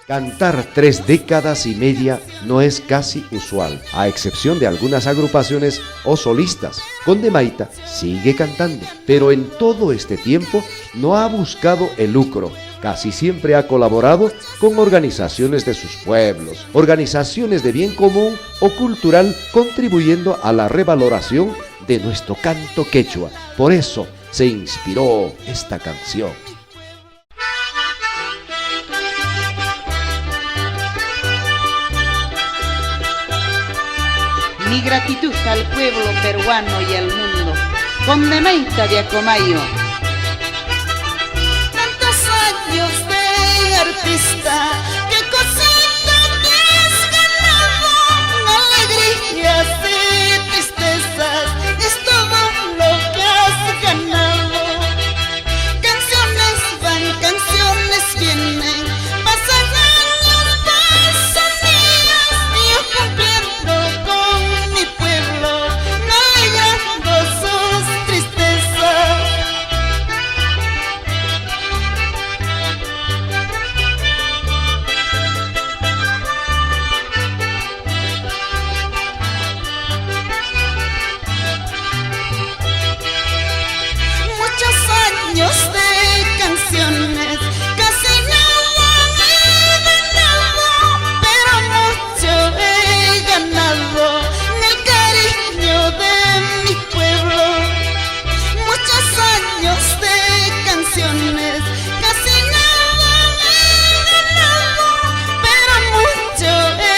Cantar 3 décadas y media no es casi usual, a excepción de algunas agrupaciones o solistas. Condemaita sigue cantando, pero en todo este tiempo no ha buscado el lucro. Casi siempre ha colaborado con organizaciones de sus pueblos, organizaciones de bien común o cultural, contribuyendo a la revaloración de nuestro canto quechua. Por eso se inspiró esta canción. Mi gratitud al pueblo peruano y al mundo. Condemaita de Acomayo. Tantos años de artista, que cosita que has ganado, alegrías y tristezas, es todo lo que has ganado. Canciones van, canciones vienen, pasan años, pasan días, y yo cumpliendo con mi pueblo, navegando sus tristezas. Muchos años de canciones, casi nada he ganado, pero mucho he ganado en el cariño de mi pueblo. Muchos años de canciones, casi nada he ganado, pero mucho he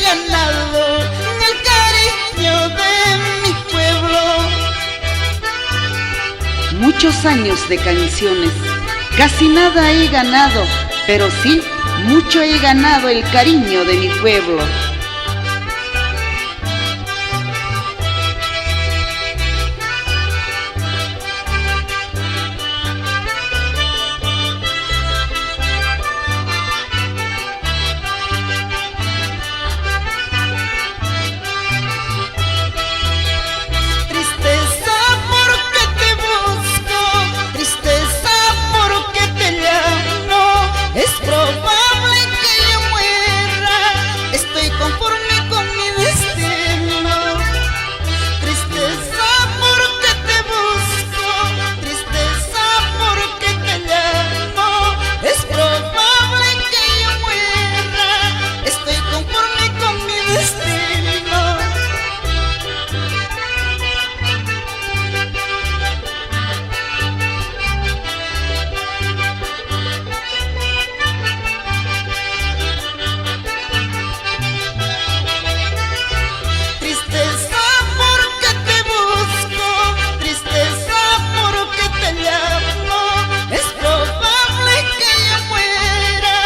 ganado en el cariño de mi pueblo. Muchos años de canciones, casi nada he ganado, pero sí, mucho he ganado el cariño de mi pueblo. Tristeza porque te busco, tristeza porque te llamo, es probable que yo muera, estoy conforme con mi destino. Tristeza porque te busco, tristeza porque te llamo, es probable que yo muera, estoy conforme con mi destino. Tristeza porque te busco, tristeza porque te llamo, es probable que yo muera,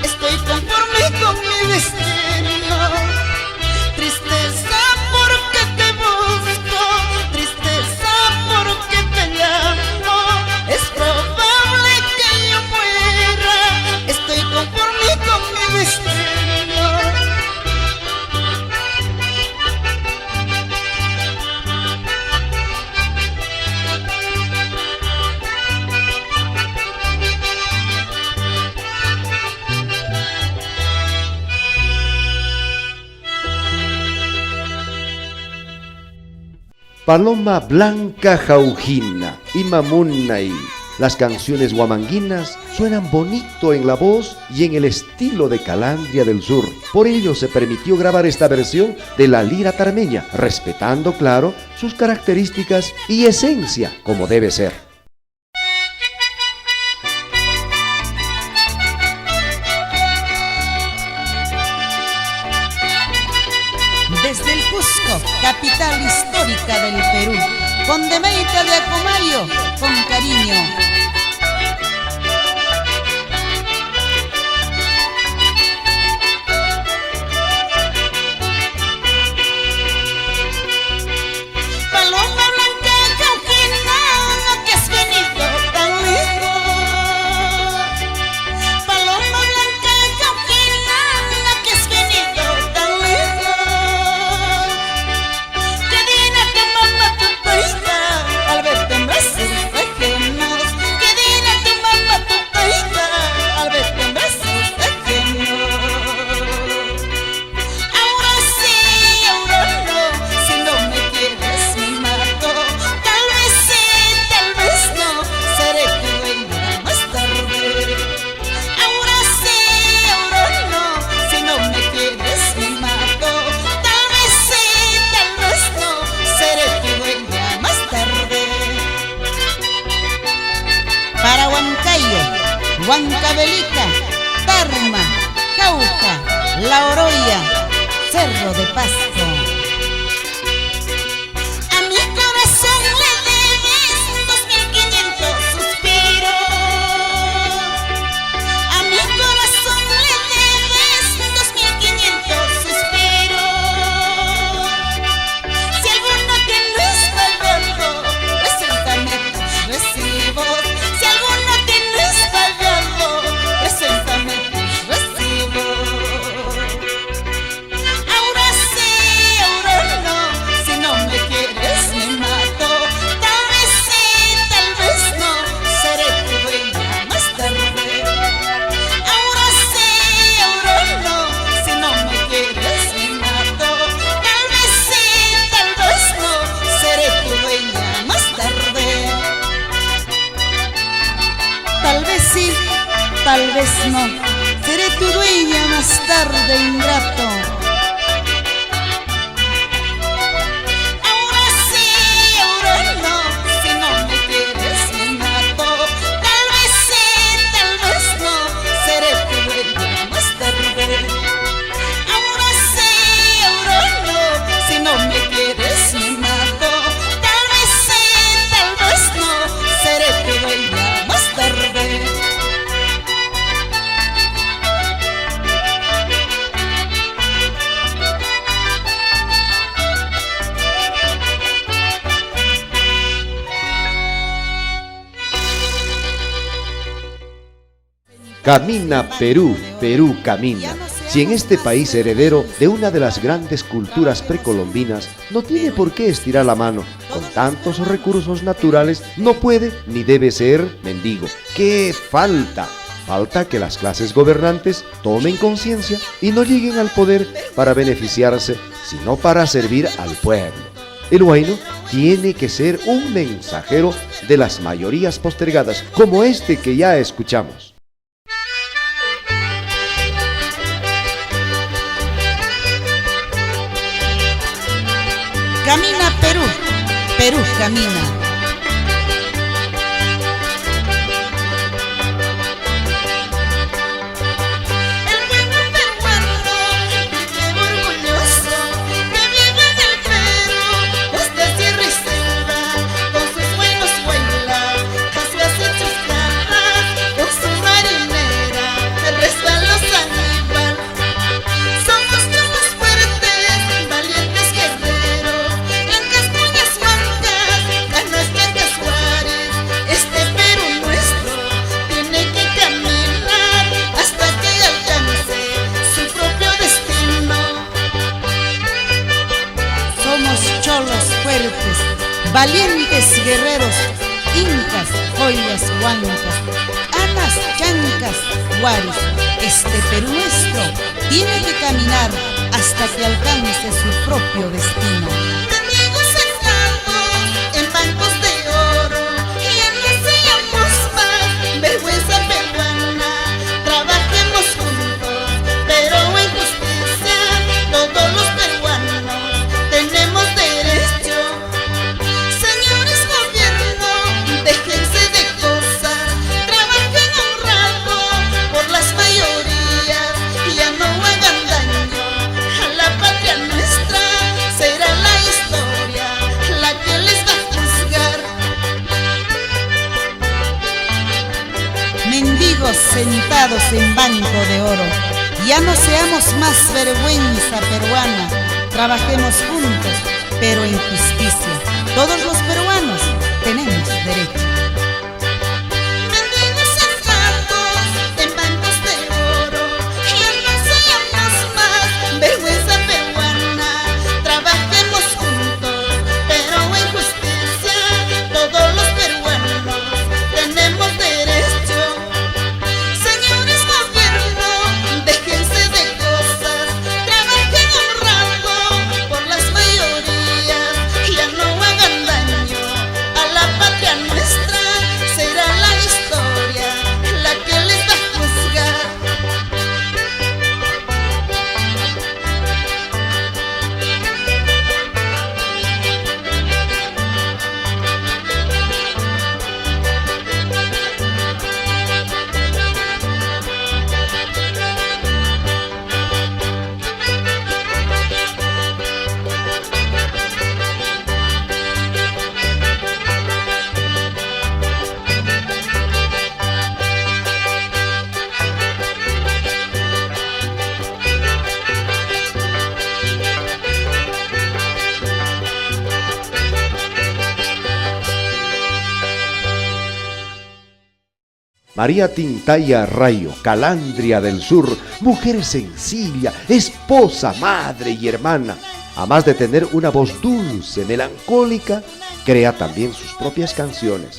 estoy conforme con mi destino. Tristeza porque te busco, tristeza porque te llamo, es probable que yo muera, estoy conforme con mi destino. Paloma Blanca Jaujina y Mamunay. Las canciones huamanguinas suenan bonito en la voz y en el estilo de Calandria del Sur. Por ello se permitió grabar esta versión de la lira tarmeña, respetando, claro, sus características y esencia, como debe ser. Desde el Cusco, capital histórica del Perú, Condemaita de Acomayo, con cariño. Paloma blanca jaujina, que has venido tan lejos. Paloma blanca jaujina, que has venido tan lejos. Que Dina te manda tu paisa al verte en brazos ajenos. Que Cerro de Pasco. A mi corazón le debes 2500 suspiros. A mi corazón le debes 2500 suspiros. Si alguno que no está pagando, preséntame tus recibos. Si alguno que no está pagando, preséntame tus recibos. Ahora sí, ahora no, si no me quieres me mato. Tal vez sí, tal vez no, seré tu dueña más tarde. Ahora sí, ahora no, si no me quieres me mato. Tal vez sí, tal vez no, seré tu dueña más tarde. Tal vez sí, tal vez no, seré tu dueña más tarde, ingrato. Ahora sí, ahora no, si no me quieres me mato. Tal vez sí, tal vez no, seré tu dueña más tarde. Ahora sí, ahora no, si no me quieres me mato. Tal vez sí, tal vez no, seré tu dueña más tarde. Camina Perú, Perú camina. Si en este país heredero de una de las grandes culturas precolombinas no tiene por qué estirar la mano, con tantos recursos naturales no puede ni debe ser mendigo. ¿Qué falta? Falta que las clases gobernantes tomen conciencia y no lleguen al poder para beneficiarse, sino para servir al pueblo. El huayno tiene que ser un mensajero de las mayorías postergadas, como este que ya escuchamos. Camina Perú, Perú camina. El pueblo peruano vive orgulloso, que vive en el Perú, desde tierra y selva, con sus buenos vuela, con sus hechos garras, con su marinera, el resto los animal. Somos todos fuertes, valientes guerreros, blancas cuñas blancas, ganas blancas Juárez. Este Perú nuestro tiene que caminar hasta que alcance su propio destino. Somos cholos fuertes, valientes guerreros, incas, joyas, huancas, anas, chancas, Juárez. Este Perú nuestro tiene que caminar hasta que alcance su propio destino. Amigos sentados en bancos de oro, ya no seamos más vergüenza peruana. Trabajemos juntos, pero en justicia. Todos los peruanos tenemos derecho. Señores gobierno, déjense de cosas, trabajen honrado por las mayorías y ya no hagan daño a la patria nuestra. Será la historia la que les va a juzgar. Mendigos sentados en banco de oro, ya no seamos más vergüenza peruana. Trabajemos juntos, pero en justicia. Todos los peruanos tenemos derecho. Mendigos sentados en bancos de oro, ya no seamos más vergüenza peruana. Trabajemos juntos, pero en justicia. Todos los peruanos tenemos derecho. Señores gobierno, déjense de cosas, trabajen honrado por las mayorías y ya no hagan daño a la patria nuestra. María Tintaya Rayo, Calandria del Sur, mujer sencilla, esposa, madre y hermana. Además de tener una voz dulce, melancólica, crea también sus propias canciones.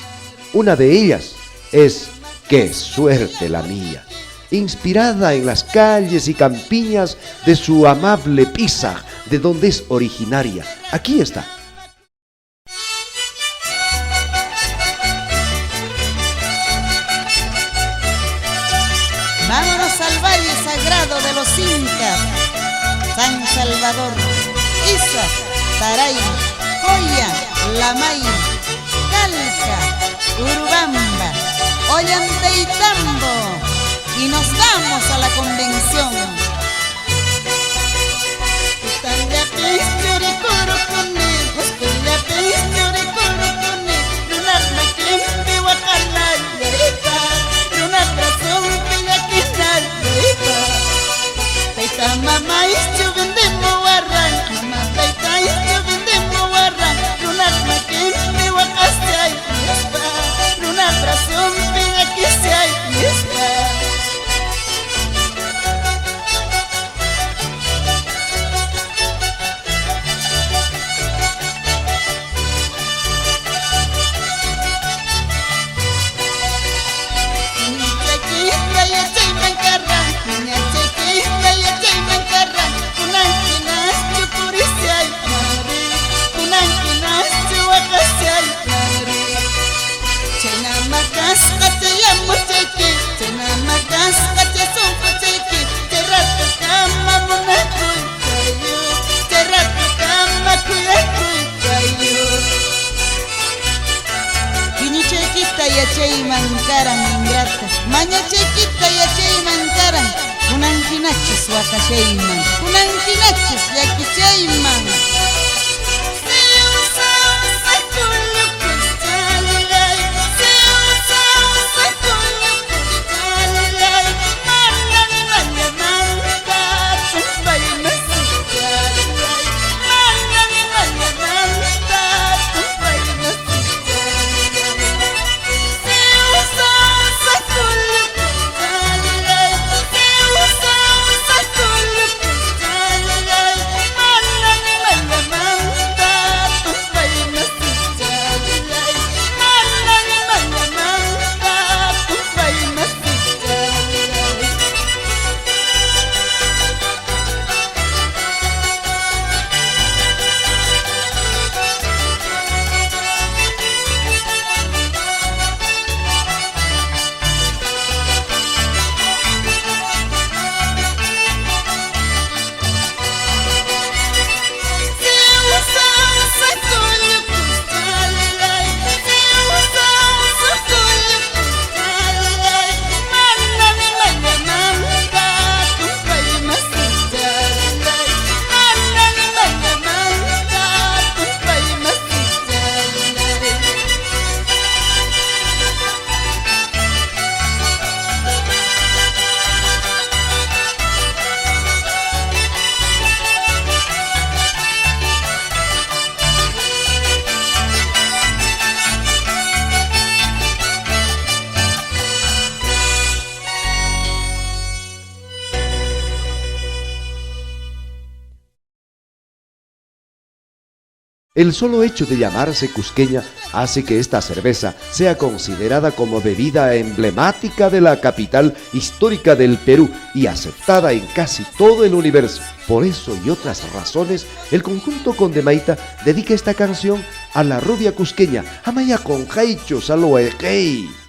Una de ellas es Qué suerte la mía, inspirada en las calles y campiñas de su amable Pisa, de donde es originaria. Aquí está. Vámonos al valle sagrado de los incas, San Salvador, Isa, Taray, Joya, Lamay, Calca, Urubamba, Ollantaytambo, y nos vamos a la convención. Mamá istu vendemo warang, mama taita istu vendemo warang, lunak makin me wakasay, yespa, lunak rason pinakisay, yespa. Yachay mankaran ingrata, maña chiquita yachay mankaran, kunankinachis wakashayman, kunankinachis yakishayman. El solo hecho de llamarse cusqueña hace que esta cerveza sea considerada como bebida emblemática de la capital histórica del Perú y aceptada en casi todo el universo. Por eso y otras razones, el conjunto Condemaita dedica esta canción a la rubia cusqueña, Amaya con Jaicho Saloegei.